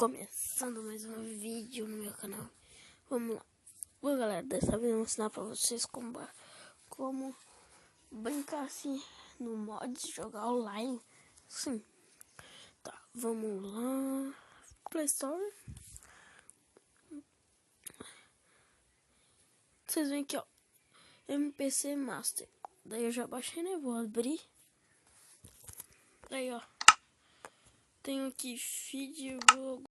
Começando mais um vídeo no meu canal. Vamos lá. Bom, galera, dessa vez eu vou ensinar pra vocês como brincar assim no mod, jogar online. Sim. Tá, vamos lá. Play Store. Vocês veem aqui, ó. MPC Master. Daí eu já baixei, né? Vou abrir. Daí, ó. Tenho aqui feed, jogo.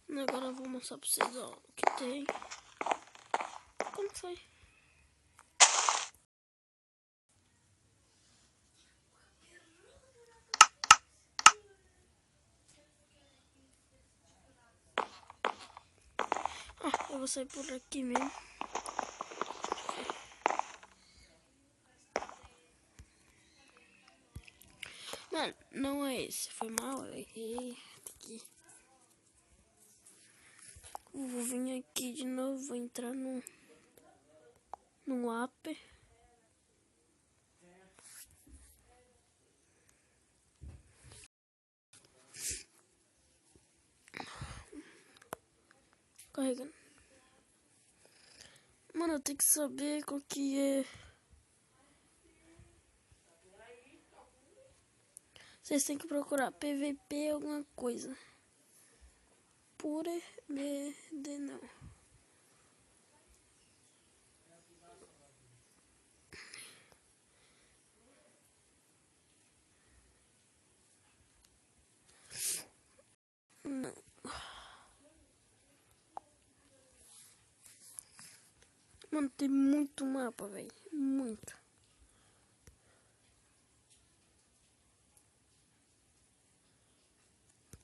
Agora eu vou mostrar pra vocês, ó, o que tem. Como foi? Eu vou sair por aqui mesmo. Mano, não é esse. Foi mal, eu errei. Aqui. Vou vir aqui de novo. Vou entrar no app. Carregando. Mano, eu tenho que saber qual que é. Vocês têm que procurar PVP alguma coisa. Pure BD não. Não. Mano, tem muito mapa, velho. Muito.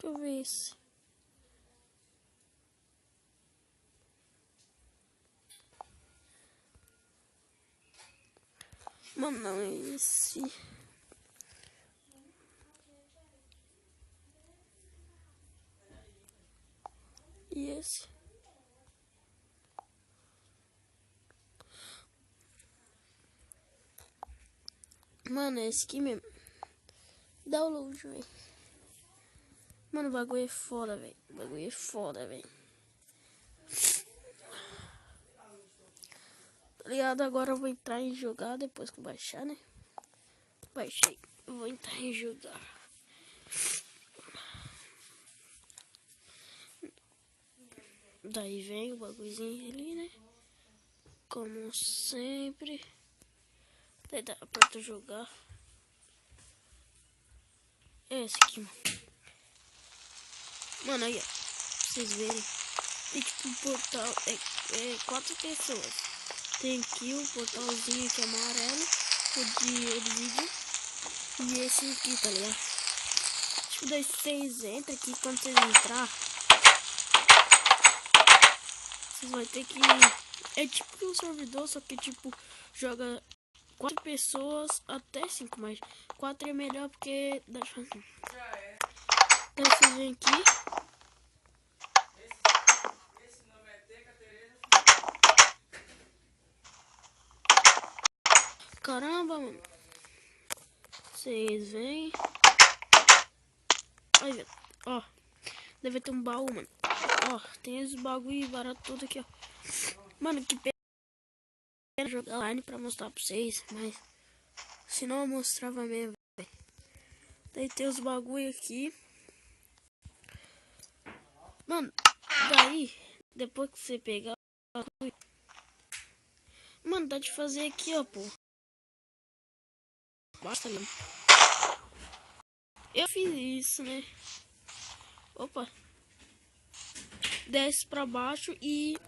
Deixa eu ver esse. Mano, não é esse. E esse. Mano, é esse aqui mesmo. Download, velho. Mano, o bagulho é foda, velho. O bagulho é foda, velho. Tá ligado? Agora eu vou entrar em jogar depois que eu baixar, né? Baixei. Eu vou entrar em jogar. Daí vem o bagulhozinho ali, né? Como sempre. Daí dá pra jogar. É esse aqui, mano. Mano, aí, ó. Pra vocês verem. Tem tipo um portal. É 4 pessoas. Tem aqui o portalzinho aqui amarelo. O de vídeo. E esse aqui, tá ligado? Tipo, daí vocês entram aqui. Quando vocês entrar, vocês vão ter que... É tipo um servidor, só que tipo, joga 4 pessoas até 5, mas 4 é melhor porque dá pra fazer. Então vocês vêm aqui. Esse nome é Teca Tereza. Caramba, mano. Vocês vêm. Aí, ó. Deve ter um baú, mano. Ó, tem esse bagulho barato tudo aqui, ó. Mano, que pena jogar online pra mostrar pra vocês, mas senão eu mostrava mesmo, velho. Daí tem os bagulho aqui. Mano, daí, depois que você pegar o bagulho, mano, dá de fazer aqui, ó, pô. Basta mesmo. Eu fiz isso, né? Opa. Desce pra baixo e...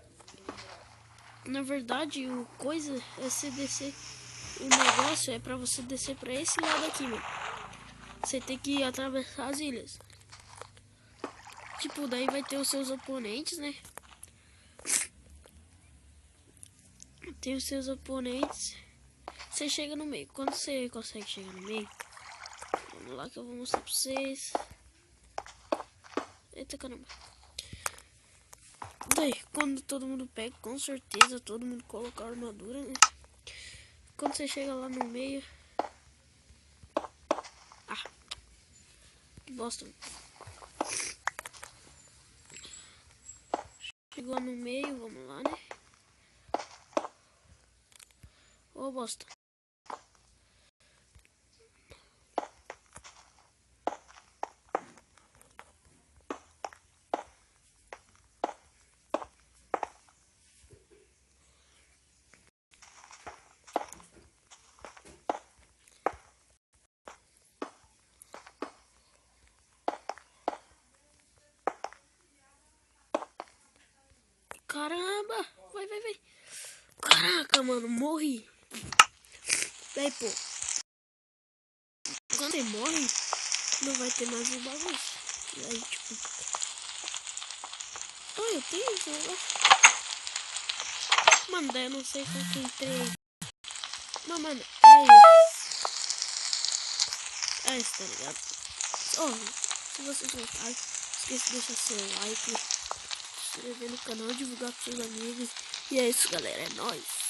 Na verdade, o coisa é você descer... O negócio é pra você descer pra esse lado aqui, mano. Você tem que atravessar as ilhas. Tipo, daí vai ter os seus oponentes, né? Tem os seus oponentes. Você chega no meio. Quando você consegue chegar no meio... Vamos lá que eu vou mostrar pra vocês. Eita, caramba. Daí, quando todo mundo pega, com certeza todo mundo coloca a armadura, né? Quando você chega lá no meio... bosta. Chegou no meio, vamos lá, né? Ô, bosta. Caramba! Vai. Caraca, mano, morri. Daí, pô. Quando ele morre, não vai ter mais um bagulho. E aí, tipo... Ah, eu tenho esse negócio. Mano, daí eu não sei qual que eu entrei. Mas, mano, é isso, tá ligado? Oh, se vocês gostaram, esqueça de deixar seu like, se inscrever no canal, divulgar com seus amigos. E é isso, galera, é nóis.